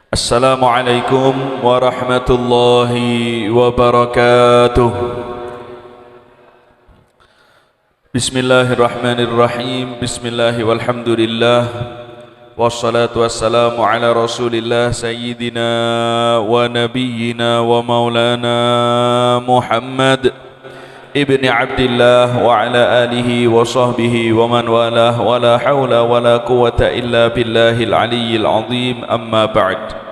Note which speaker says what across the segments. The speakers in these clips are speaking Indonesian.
Speaker 1: Assalamualaikum warahmatullahi wabarakatuh. Bismillahirrahmanirrahim. Bismillahi walhamdulillah. Wassalatu wassalamu ala rasulillah sayyidina wa nabiyyina wa maulana Muhammad ibni Abdillah wa ala alihi wa sahbihi wa man walah wa la hawla wa la quwwata illa billahil aliyyil azim. Amma ba'd.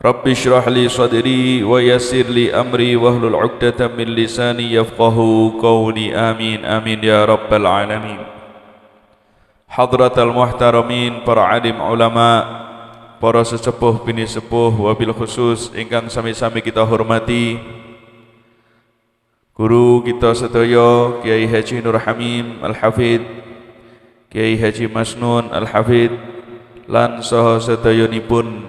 Speaker 1: Rabbi shrah li sadri wa yassir li amri wahlul 'uqdatam min lisani yafqahu qawli. Amin amin ya rabbal alamin. Hadratal muhtaramin, para alim ulama, para sesepuh bini sepuh, wabil khusus ingkang sami-sami kita hormati guru kita sedaya Kiai Haji Nur Hamim Al-Hafidh, Kiai Haji Masnun Al-Hafidh, lan saha sedayanipun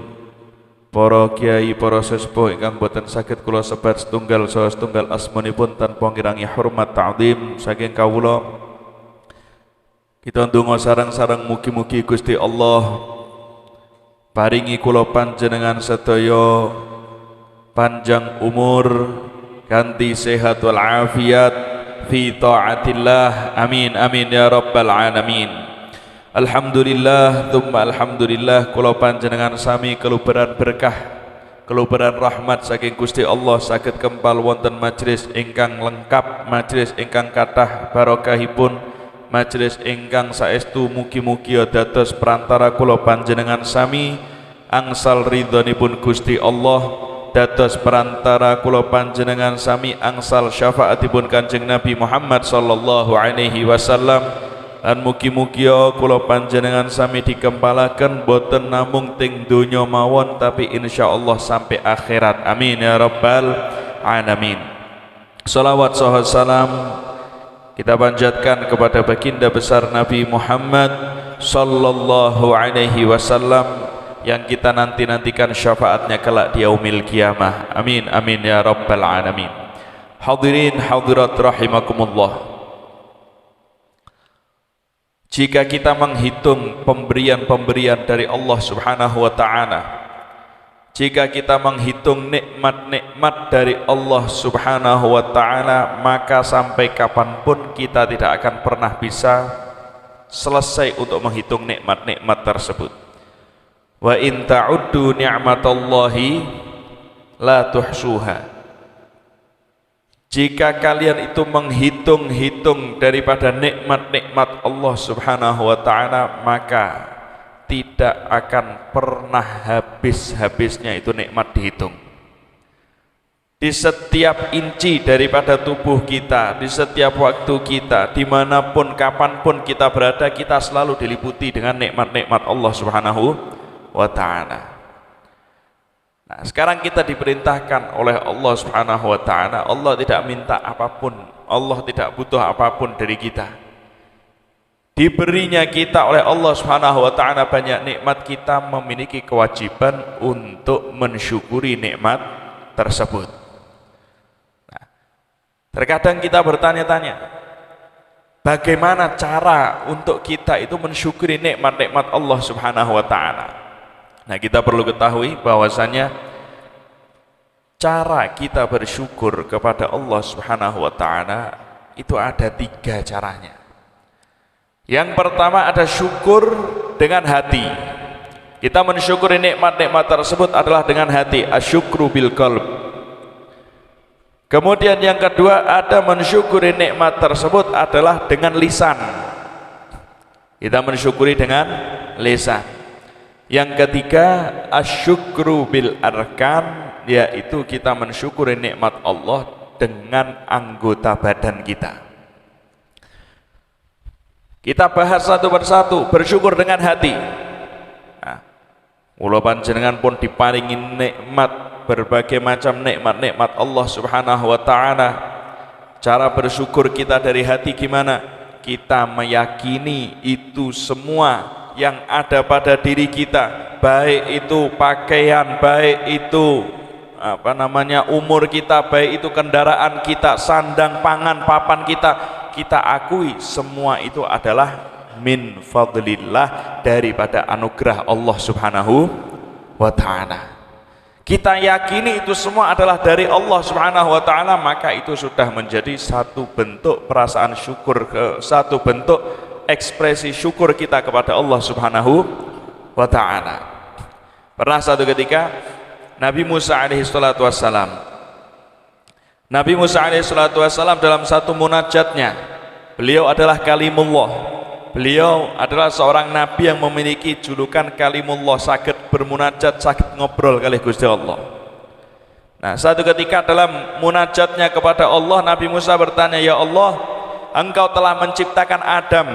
Speaker 1: para kiai, para sesepuh ingkang boten saged kula sebat setunggal saha setunggal asmanipun tanpa ngirangi hormat ta'zim saking kawula. Kita ndonga sareng-sareng mugi-mugi Gusti Allah paringi kula panjenengan sedaya panjang umur kanthi sehat wal afiat fi taatillah. Amin amin ya rabbal alamin. Alhamdulillah tsumma alhamdulillah, kula panjenengan sami keluberan berkah, keluberan rahmat saking Gusti Allah saged kempal wonten majelis ingkang lengkap, majelis ingkang kathah barokahipun, majelis ingkang saestu mugi-mugi dados perantara kula panjenengan sami angsal ridhonipun Gusti Allah, dados perantara kula panjenengan sami angsal syafaatipun Kanjeng Nabi Muhammad sallallahu alaihi wasallam. Lan mugi-mugi kula panjenengan sami dikempalaken boten namung ting donya mawon tapi insyaallah sampai akhirat. Amin ya rabbal alamin. Salawat saha salam kita panjatkan kepada baginda besar Nabi Muhammad sallallahu alaihi wasallam yang kita nanti-nantikan syafaatnya kelak di yaumil qiyamah. Amin amin ya rabbal alamin. Hadirin hadirat rahimakumullah. Jika kita menghitung pemberian-pemberian dari Allah Subhanahu wa taala, jika kita menghitung nikmat-nikmat dari Allah Subhanahu wa taala, maka sampai kapanpun kita tidak akan pernah bisa selesai untuk menghitung nikmat-nikmat tersebut. Wa in ta'uddu ni'matallahi la tuhsuha. Jika kalian itu menghitung-hitung daripada nikmat-nikmat Allah Subhanahu wa taala, maka tidak akan pernah habis-habisnya itu nikmat dihitung. Di setiap inci daripada tubuh kita, di setiap waktu kita, dimanapun kapanpun kita berada, kita selalu diliputi dengan nikmat-nikmat Allah Subhanahu wa ta'ala. Nah, sekarang kita diperintahkan oleh Allah Subhanahu wa ta'ala. Allah tidak minta apapun, Allah tidak butuh apapun dari kita. Diberinya kita oleh Allah Subhanahu wa ta'ala banyak nikmat, kita memiliki kewajiban untuk mensyukuri nikmat tersebut. Nah, terkadang kita bertanya-tanya, bagaimana cara untuk kita itu mensyukuri nikmat-nikmat Allah Subhanahu wa ta'ala? Nah, kita perlu ketahui bahwasanya cara kita bersyukur kepada Allah Subhanahu wa ta'ala itu ada 3 caranya. Yang pertama ada syukur dengan hati. Kita mensyukuri nikmat-nikmat tersebut adalah dengan hati, asyukru bil qalb. Kemudian yang kedua ada mensyukuri nikmat tersebut adalah dengan lisan. Kita mensyukuri dengan lisan. Yang ketiga asyukru bil arkan, yaitu kita mensyukuri nikmat Allah dengan anggota badan kita. Kita bahas satu persatu. Bersyukur dengan hati. Nah, kula panjenengan pun diparingi nikmat, berbagai macam nikmat-nikmat Allah Subhanahu wa ta'ala. Cara bersyukur kita dari hati gimana? Kita meyakini itu semua yang ada pada diri kita, baik itu pakaian, baik itu umur kita, baik itu kendaraan kita, sandang pangan papan kita, kita akui semua itu adalah min fadlillah, daripada anugerah Allah Subhanahu wa ta'ala. Kita yakini itu semua adalah dari Allah Subhanahu wa ta'ala, maka itu sudah menjadi satu bentuk perasaan syukur, satu bentuk ekspresi syukur kita kepada Allah Subhanahu wa ta'ala. Pernah satu ketika Nabi Musa alaihi salatu wassalam dalam satu munajatnya, beliau adalah kalimullah. Beliau adalah seorang nabi yang memiliki julukan kalimullah, sakit bermunajat, sakit ngobrol kali Gusti Allah. Nah, satu ketika dalam munajatnya kepada Allah, Nabi Musa bertanya, "Ya Allah, Engkau telah menciptakan Adam.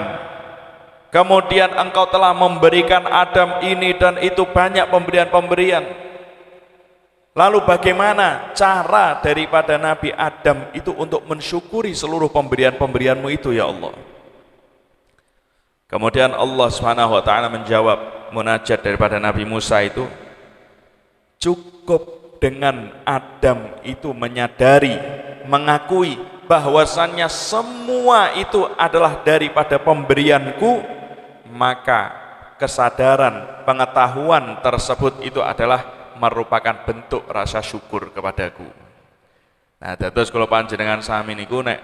Speaker 1: Kemudian Engkau telah memberikan Adam ini dan itu, banyak pemberian-pemberian. Lalu bagaimana cara daripada Nabi Adam itu untuk mensyukuri seluruh pemberian-pemberian-Mu itu, ya Allah?" Kemudian Allah Subhanahu wa ta'ala menjawab munajat daripada Nabi Musa itu, cukup dengan Adam itu menyadari, mengakui bahwasannya semua itu adalah daripada pemberianku, maka kesadaran, pengetahuan tersebut itu adalah merupakan bentuk rasa syukur kepadaku. Nah, terus kalau panjenengan sami niku nek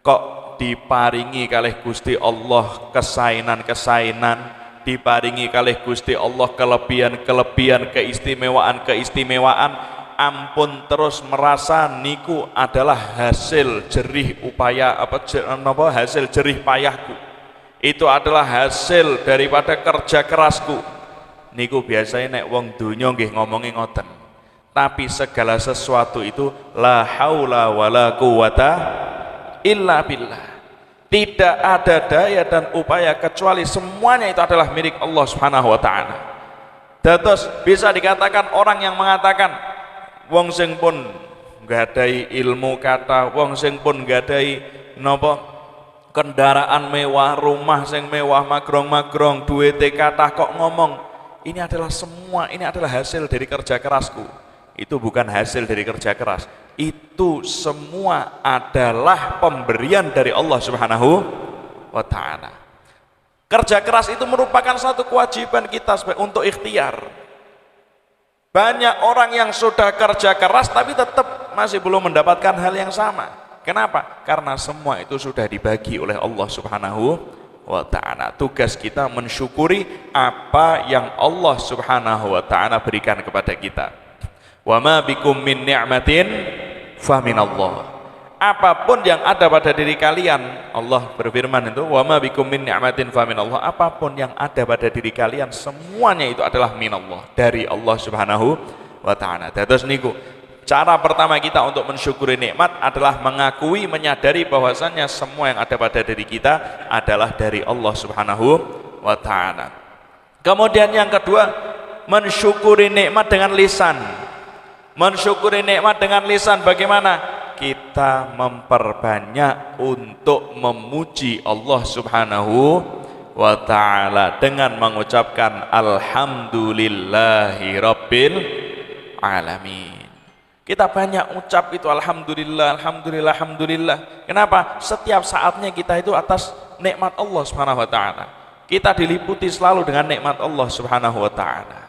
Speaker 1: kok diparingi kalih Gusti Allah kesainan-kesainan, diparingi kalih Gusti Allah kelebihan-kelebihan, keistimewaan-keistimewaan, ampun terus merasa niku adalah hasil jerih upaya hasil jerih payahku, itu adalah hasil daripada kerja kerasku. Niku biasanya nek wong donya nggih ngomongi ngoten. Tapi segala sesuatu itu la haula wala quwata illa billah. Tidak ada daya dan upaya kecuali semuanya itu adalah milik Allah Subhanahu wa ta'ala. Terus bisa dikatakan orang yang mengatakan wong sing pun nggadahi ilmu kata, wong sing pun nggadahi napa kendaraan mewah, rumah sing mewah, magrong-magrong, duwite kathah, kok ngomong ini adalah semua, ini adalah hasil dari kerja kerasku. Itu bukan hasil dari kerja keras, itu semua adalah pemberian dari Allah Subhanahu wa ta'ala. Kerja keras itu merupakan satu kewajiban kita untuk ikhtiar. Banyak orang yang sudah kerja keras tapi tetap masih belum mendapatkan hal yang sama. Kenapa? Karena semua itu sudah dibagi oleh Allah Subhanahu wa ta'ala. Tugas kita mensyukuri apa yang Allah Subhanahu wa ta'ala berikan kepada kita. Wa ma bikum min ni'matin fa minallah. Apapun yang ada pada diri kalian, Allah berfirman itu, wa ma bikum min ni'matin fa minallah. Apapun yang ada pada diri kalian semuanya itu adalah minallah, dari Allah Subhanahu wa ta'ala. Terus niku cara pertama kita untuk mensyukuri nikmat adalah mengakui, menyadari bahwasannya semua yang ada pada diri kita adalah dari Allah Subhanahu wa ta'ala. Kemudian yang kedua, mensyukuri nikmat dengan lisan. Mensyukuri nikmat dengan lisan bagaimana? Kita memperbanyak untuk memuji Allah Subhanahu wa ta'ala dengan mengucapkan alhamdulillahi rabbil alamin. Kita banyak ucap itu alhamdulillah, alhamdulillah, alhamdulillah. Kenapa? Setiap saatnya kita itu atas nikmat Allah Subhanahu wa ta'ala. Kita diliputi selalu dengan nikmat Allah Subhanahu wa ta'ala.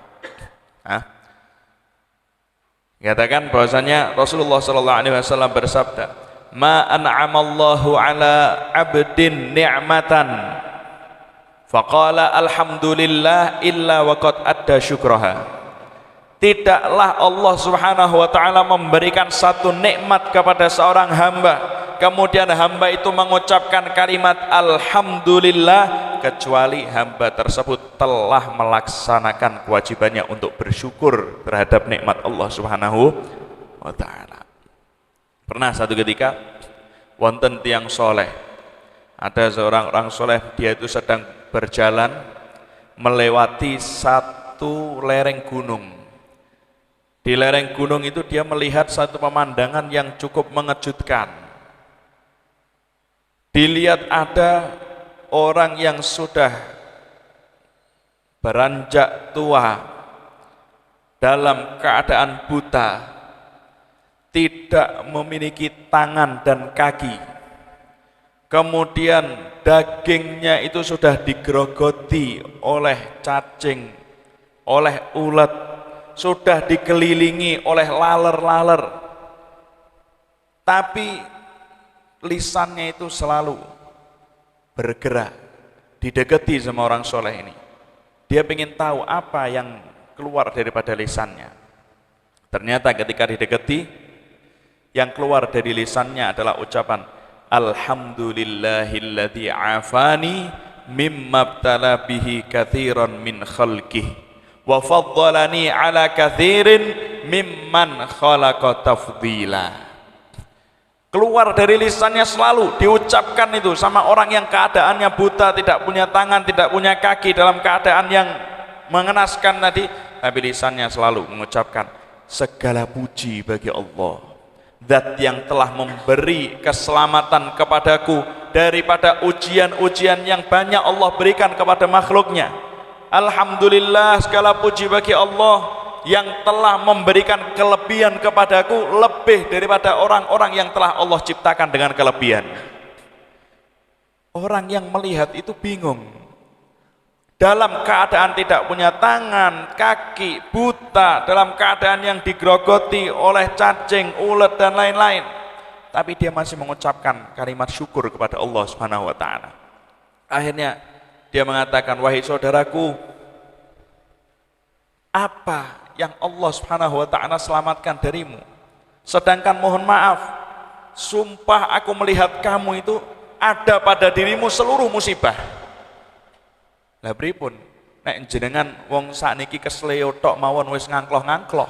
Speaker 1: Katakan bahwasanya Rasulullah sallallahu alaihi wasallam bersabda, "Ma an'amallahu ala 'abdin ni'matan faqala alhamdulillah illa waqad adda syukraha." Tidaklah Allah Subhanahu wa ta'ala memberikan satu nikmat kepada seorang hamba, kemudian hamba itu mengucapkan kalimat alhamdulillah, kecuali hamba tersebut telah melaksanakan kewajibannya untuk bersyukur terhadap nikmat Allah Subhanahu wa ta'ala. Pernah satu ketika wonten tiang soleh, ada seorang orang soleh, dia itu sedang berjalan melewati satu lereng gunung. Di lereng gunung itu dia melihat satu pemandangan yang cukup mengejutkan. Dilihat ada orang yang sudah beranjak tua, dalam keadaan buta, tidak memiliki tangan dan kaki, kemudian dagingnya itu sudah digerogoti oleh cacing, oleh ulat, sudah dikelilingi oleh laler-laler, tapi lisannya itu selalu bergerak, didekati sama orang soleh ini. Dia ingin tahu apa yang keluar daripada lisannya. Ternyata ketika didekati, yang keluar dari lisannya adalah ucapan Alhamdulillahilladzi afani mimma btala bihi katsiran min khalqihi wa faddalani ala katsirin mimman khalaqa tafdila. Keluar dari lisannya selalu diucapkan itu sama orang yang keadaannya buta, tidak punya tangan, tidak punya kaki, dalam keadaan yang mengenaskan tadi, tapi lisannya selalu mengucapkan segala puji bagi Allah, Zat yang telah memberi keselamatan kepadaku daripada ujian-ujian yang banyak Allah berikan kepada makhluknya. Alhamdulillah, segala puji bagi Allah yang telah memberikan kelebihan kepadaku lebih daripada orang-orang yang telah Allah ciptakan dengan kelebihan. Orang yang melihat itu bingung, dalam keadaan tidak punya tangan, kaki, buta, dalam keadaan yang digerogoti oleh cacing, ulet dan lain-lain, tapi dia masih mengucapkan kalimat syukur kepada Allah Subhanahu wa taala. Akhirnya dia mengatakan, wahai saudaraku, apa yang Allah Subhanahu wa taala selamatkan darimu? Sedangkan mohon maaf, sumpah aku melihat kamu itu ada pada dirimu seluruh musibah. Lah pripun nek jenengan wong sakniki kesleo tok mawon wis ngangkloh-ngangkloh.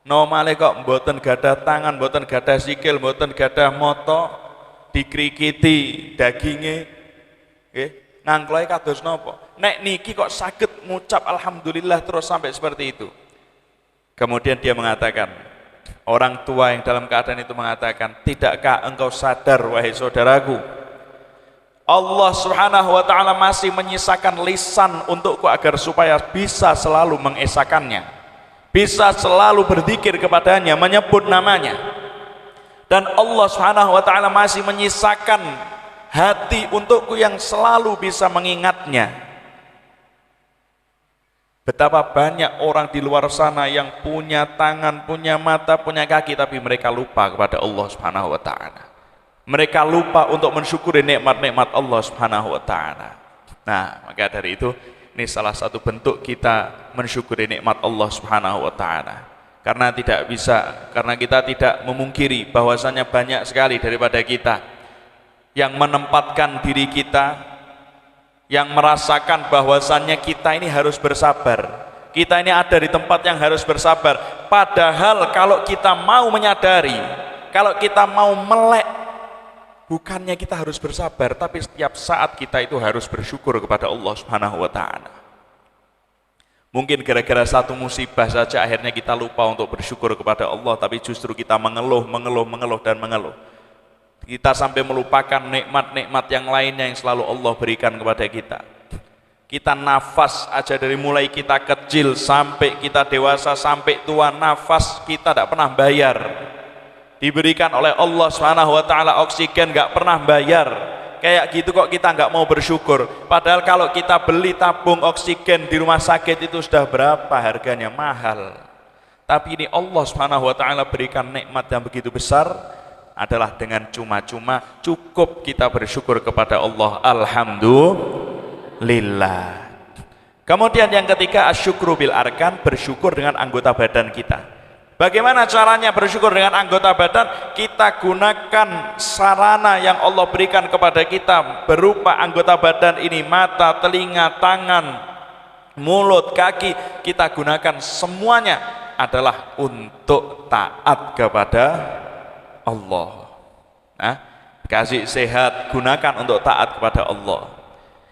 Speaker 1: Nomale kok mboten gadah tangan, mboten gadah sikil, mboten gadah mata, dikrikiti daginge. Nggih, ngangklohe kados napa? Nek niki kok saged ngucap alhamdulillah terus sampai seperti itu. Kemudian dia mengatakan, orang tua yang dalam keadaan itu mengatakan, tidakkah engkau sadar wahai saudaraku, Allah Subhanahu wa taala masih menyisakan lisan untukku agar supaya bisa selalu mengesakannya, bisa selalu berzikir kepadanya, menyebut namanya. Dan Allah Subhanahu wa taala masih menyisakan hati untukku yang selalu bisa mengingatnya. Betapa banyak orang di luar sana yang punya tangan, punya mata, punya kaki, tapi mereka lupa kepada Allah Subhanahu wa taala. Mereka lupa untuk mensyukuri nikmat-nikmat Allah Subhanahu wa taala. Nah, maka dari itu ini salah satu bentuk kita mensyukuri nikmat Allah Subhanahu wa taala. Karena kita tidak memungkiri bahwasanya banyak sekali daripada kita yang menempatkan diri kita, yang merasakan bahwasannya kita ini harus bersabar. Kita ini ada di tempat yang harus bersabar. Padahal kalau kita mau menyadari, kalau kita mau melek, bukannya kita harus bersabar, tapi setiap saat kita itu harus bersyukur kepada Allah Subhanahu wa taala. Mungkin gara-gara satu musibah saja akhirnya kita lupa untuk bersyukur kepada Allah, tapi justru kita mengeluh dan mengeluh. Kita sampai melupakan nikmat-nikmat yang lainnya yang selalu Allah berikan kepada kita. Kita nafas aja dari mulai kita kecil sampai kita dewasa, sampai tua, nafas kita tidak pernah bayar. Diberikan oleh Allah Subhanahu wa taala oksigen nggak pernah bayar. Kayak gitu kok kita nggak mau bersyukur. Padahal kalau kita beli tabung oksigen di rumah sakit itu sudah berapa harganya, mahal. Tapi ini Allah Subhanahu wa taala berikan nikmat yang begitu besar, adalah dengan cuma-cuma cukup kita bersyukur kepada Allah. Alhamdulillah. Kemudian yang ketiga, asyukru bil arkan, bersyukur dengan anggota badan kita. Bagaimana caranya bersyukur dengan anggota badan? Kita gunakan sarana yang Allah berikan kepada kita berupa anggota badan ini, mata, telinga, tangan, mulut, kaki. Kita gunakan semuanya adalah untuk taat kepada Allah. Nah, kasih sehat gunakan untuk taat kepada Allah.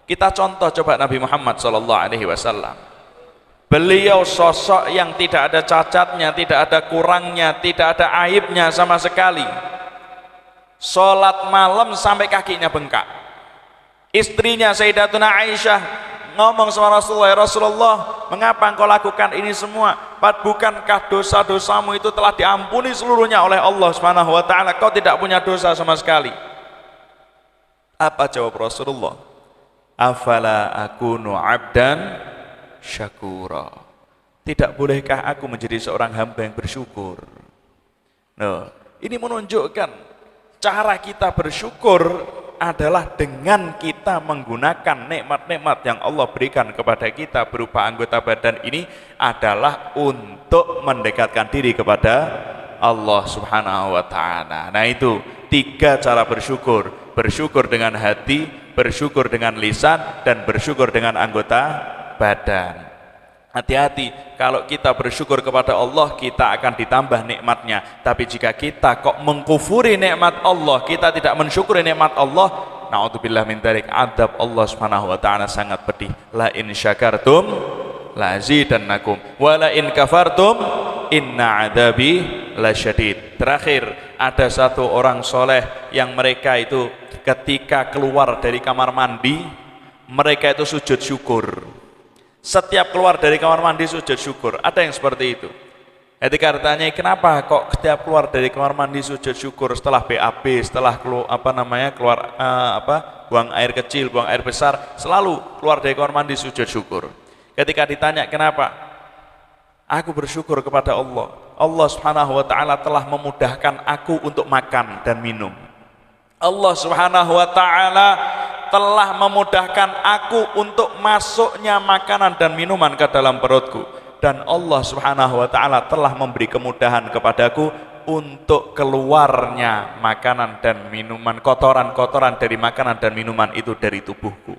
Speaker 1: Kita contoh coba Nabi Muhammad SAW. Beliau sosok yang tidak ada cacatnya, tidak ada kurangnya, tidak ada aibnya sama sekali. Sholat malam sampai kakinya bengkak. Istrinya Sayyidatuna Aisyah ngomong sama Rasulullah, ya Rasulullah, mengapa engkau lakukan ini semua? Bukankah dosa-dosamu itu telah diampuni seluruhnya oleh Allah Subhanahu wa taala? Kau tidak punya dosa sama sekali. Apa jawab Rasulullah? Afala akunu abdan syakura. Tidak bolehkah aku menjadi seorang hamba yang bersyukur? Nah, ini menunjukkan cara kita bersyukur adalah dengan kita menggunakan nikmat-nikmat yang Allah berikan kepada kita berupa anggota badan ini adalah untuk mendekatkan diri kepada Allah Subhanahu wa ta'ala. Nah, itu 3 cara bersyukur. Bersyukur dengan hati, bersyukur dengan lisan, dan bersyukur dengan anggota badan. Hati-hati, kalau kita bersyukur kepada Allah, kita akan ditambah nikmatnya. Tapi jika kita kok mengkufuri nikmat Allah, kita tidak mensyukuri nikmat Allah, na'udzubillah min dzalik, adab Allah Subhanahu wa ta'ala sangat pedih. La in syakartum la azidannakum wa la in kafartum inna adabi lasyadid. Terakhir, ada satu orang soleh yang mereka itu ketika keluar dari kamar mandi, mereka itu sujud syukur. Setiap keluar dari kamar mandi sujud syukur. Ada yang seperti itu. Ketika ditanya kenapa kok setiap keluar dari kamar mandi sujud syukur, setelah BAB, setelah keluar buang air kecil, buang air besar, selalu keluar dari kamar mandi sujud syukur. Ketika ditanya kenapa, aku bersyukur kepada Allah. Allah Subhanahu wa ta'ala telah memudahkan aku untuk makan dan minum. Allah Subhanahu wa ta'ala telah memudahkan aku untuk masuknya makanan dan minuman ke dalam perutku, dan Allah Subhanahu wa ta'ala telah memberi kemudahan kepadaku untuk keluarnya makanan dan minuman, kotoran-kotoran dari makanan dan minuman itu dari tubuhku.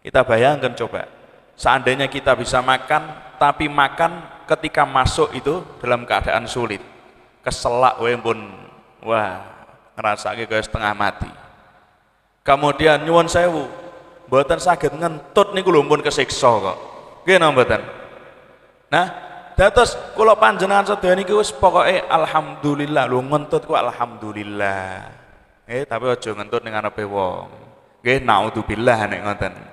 Speaker 1: Kita bayangkan coba, seandainya kita bisa makan, tapi makan ketika masuk itu dalam keadaan sulit, keselak pun, wah, ngerasake kaya setengah mati. Kemudian nyuwun sewu, mboten saged ngentut niku lho pun kesiksa kok. Nggih napa mboten? Nah, dados kula panjenengan sedaya niki wis pokoke alhamdulillah lho, ngentut ku alhamdulillah. Tapi aja ngentut ning ngarepe wong. Nggih, naudzubillah nek ngoten.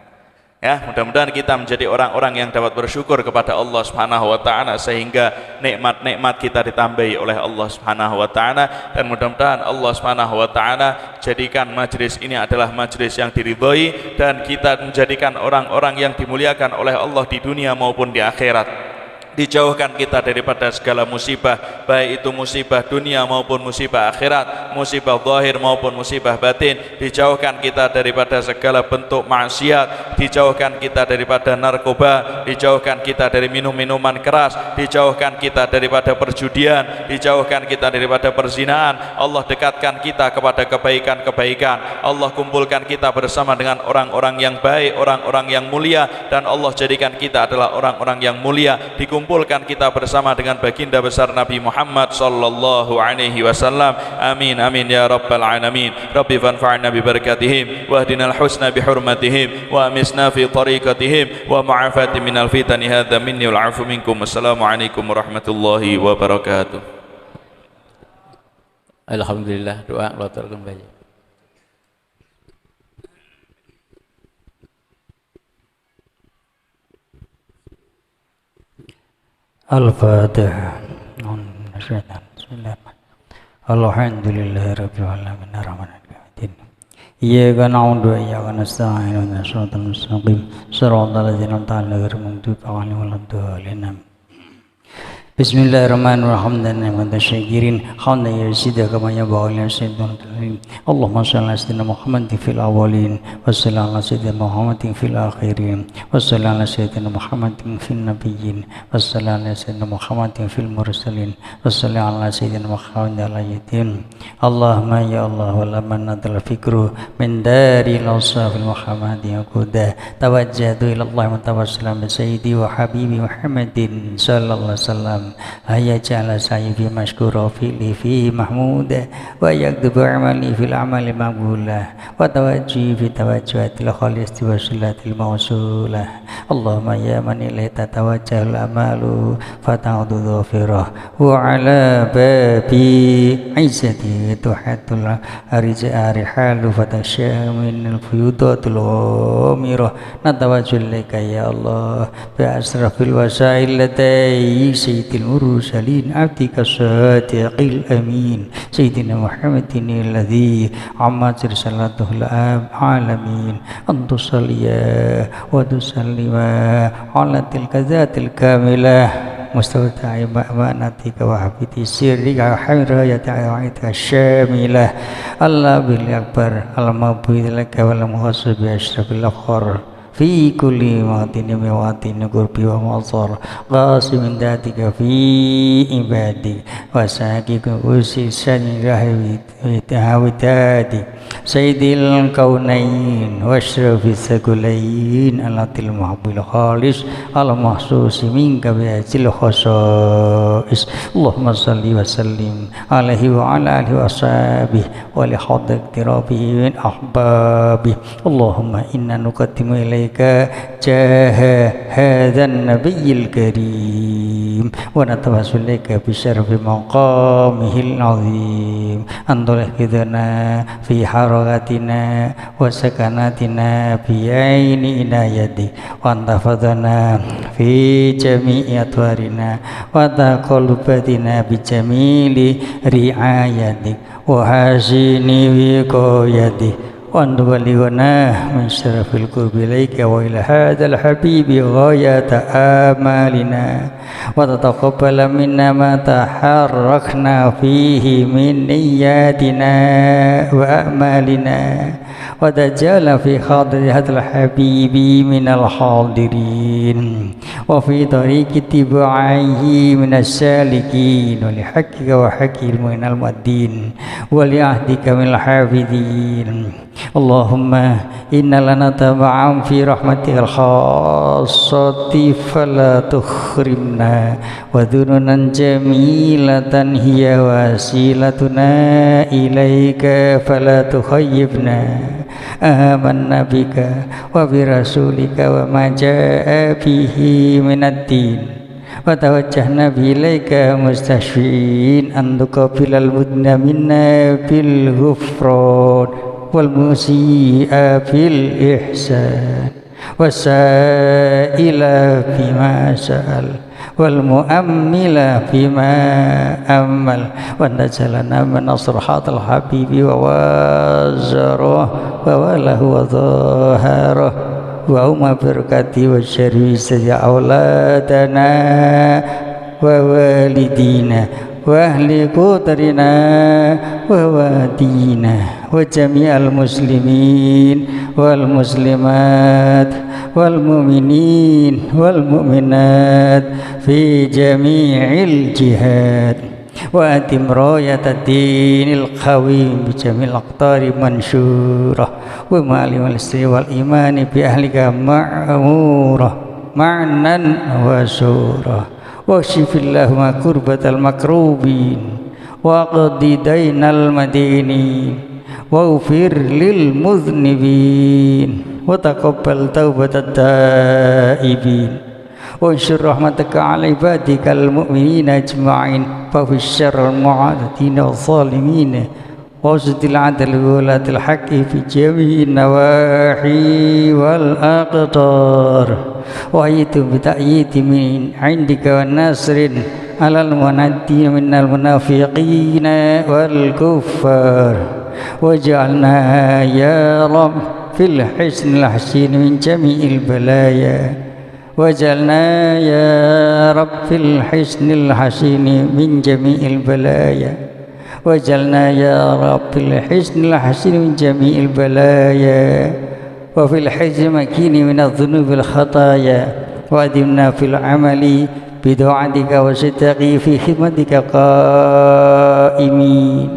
Speaker 1: Ya, mudah-mudahan kita menjadi orang-orang yang dapat bersyukur kepada Allah Subhanahu wa ta'ala, sehingga nikmat-nikmat kita ditambahi oleh Allah Subhanahu wa ta'ala, dan mudah-mudahan Allah Subhanahu wa ta'ala jadikan majlis ini adalah majlis yang diridhoi, dan kita menjadikan orang-orang yang dimuliakan oleh Allah di dunia maupun di akhirat. Dijauhkan kita daripada segala musibah, baik itu musibah dunia maupun musibah akhirat, musibah zahir maupun musibah batin. Dijauhkan kita daripada segala bentuk maksiat, dijauhkan kita daripada narkoba, dijauhkan kita dari minum-minuman keras, dijauhkan kita daripada perjudian, dijauhkan kita daripada perzinahan. Allah dekatkan kita kepada kebaikan-kebaikan. Allah kumpulkan kita bersama dengan orang-orang yang baik, orang-orang yang mulia, dan Allah jadikan kita adalah orang-orang yang mulia. Kumpulkan kita bersama dengan baginda besar Nabi Muhammad sallallahu alaihi wasallam. Amin amin ya rabbal alamin. Rabbi fanfa'na bi barakatihim wahdinal husna bi hurmatihim wa amisna fi tariqatihim wa ma'afati minal fitani hadza minni wal 'afu minkum. Assalamu alaikum warahmatullahi wabarakatuh.
Speaker 2: Alhamdulillah, doa lotor kembali. Al-Fatihah. Alhamdulillahirabbil alamin arrahmanir rahim. Iyyaka na'budu wa iyyaka nasta'in ihdinas siratal mustaqim siratal ladzina an'amta 'alaihim ghairil maghdubi 'alaihim waladdallin. Bismillahirrahmanirrahim. Dan syakirin hamdan yasida kama yabghal sayyidul alamin. Allahumma shalli ala sayyidina Muhammadin fil awwalin wa salli ala sayyidina Muhammadin fil akhirin wa salli ala sayyidina Muhammadin fil nabiyyin wa salli ala sayyidina Muhammadin fil mursalin wa salli ala sayyidina Muhammadin ala yatin. Allahumma ya Allah wa lamman nadal fikru min dari al-awsafil Muhammadiyya quda tawajjahtu ila Allah mutawassilan bi sayyidi wa habibi Muhammadin sallallahu alaihi wasallam. Hayya ja'ala sa'i fi mashkura fi'li fi mahmuda wa yaktubu amali fil amali maqbulah wa tawajji fi tawajjuhatil khalisti wa silatil mawsulah. Allahumma ya man ilaihi tatawajjahul amalu fata'udu dhafirah wa ala babi izzati tuhatul arija rihalu fatasya minal fuyudatul ghamirah. Natawajjal ilaika ya Allah bi asrafil wasail ladai sayyidil mursalin abdika sadiqil amin sayyidina Muhammadin alladhi ammat risalatuhul alamin antu salliya wa tusallima ala tilka zatil kamilah مستودع أمانتك وحفظ سرك وحمل راية عينك الشاملة الله بالأكبر المعبود لك والمحاسب بأشرف الأفخار في كل موطن مواطن قرب ومصر قاسم ذاتك في عبادك وساكك أسسا ودادك سيد الكونين واشرف الثقلين التي المحب الخالص المخصوص منك بهذه الخصائص اللهم صل وسلم عليه وعلى آله وصحبه ولحظ اقترابه من أحبابه اللهم إنا نقدم إليك جاه هذا النبي الكريم ونتوسل إليك بشرف مقامه العظيم أن تلحقنا في حركاتنا وسكناتنا بعين عنايتك وأن تحفظنا في جميع أطوارنا وتقلباتنا بجميل رعايتك وحسن وقايتك وأن تبلغنا من شرف القرب إليك وإلى هذا الحبيب غاية آمالنا وتتقبل منا ما تحركنا فيه من نياتنا وأعمالنا وتجعل في خاطر هذا الحبيب من الحاضرين وفي طريق اتباعه من السالكين ولحقك وحق من المؤدين ولعهدك من الحافظين اللهم إن لنا تبعا في رحمتك الخاصة فلا تخرمنا وذنونا جميلة هي وسيلتنا إليك فلا تخيبنا آمنا بك وبرسولك وما جاء به من الدين وتوجهنا إليك مستشفين أن تقبل المذنب منا بالغفران والمسيء بالإحسان والسائل بما سأل والمؤمل بما أمل وأن تجعلنا من أصرحات الحبيب ووازره ووله وظاهره وأم بركاته والشر سجع أولادنا ووالدينا وأهل قدرنا ووادينا وجميع المسلمين والمسلمات والمؤمنين والمؤمنات في جميع الجهات وأتم راية الدين القويم بجميع الأقطار منشورة ومعلم السر والإيمان بأهلك معمورة معنا وسورة واكشف اللهم كربة المكروبين واقض دين المدينين واغفر للمذنبين وتقبل توبة التائبين وانشر رحمتك على عبادك المؤمنين أجمعين ففي الشر المعاندين والظالمين وأوسط العدل وولاة الحق في جميع النواحي والأقطار وأيد بتأييد من عندك والنصر على المنادين من المنافقين والكفار واجعلنا يا رب في الحسن الحسين من جميع البلايا واجعلنا يا رب في الحسن الحسين من جميع البلايا واجعلنا يا رب في الحسن الحسين من جميع البلايا وفي الحجز مكين من الذنوب الخطايا وأدمنا في العمل بدعاتك وصدقي في خدمتك قائمين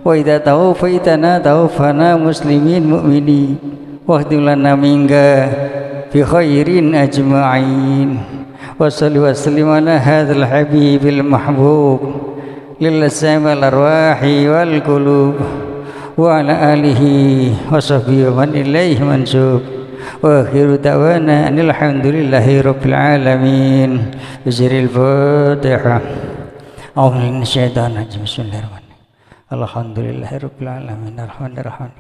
Speaker 2: وإذا توفيتنا توفنا مسلمين مؤمنين واختم لنا منك بخير أجمعين وصل وسلم على هذا الحبيب المحبوب للأجسام والأرواح والقلوب وعلى آله وصحبه ومن إليه منسوب وآخر دعوانا أن الحمد لله رب العالمين بسر الفاتحة أعوذ بالله من الشيطان الرجيم بسم الله الرحمن الرحيم الحمد لله رب العالمين الرحمن الرحيم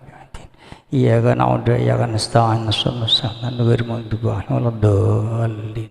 Speaker 2: إياك نعبد وإياك نستعين اهدنا الصراط المستقيم غير المغضوب عليهم ولا الضالين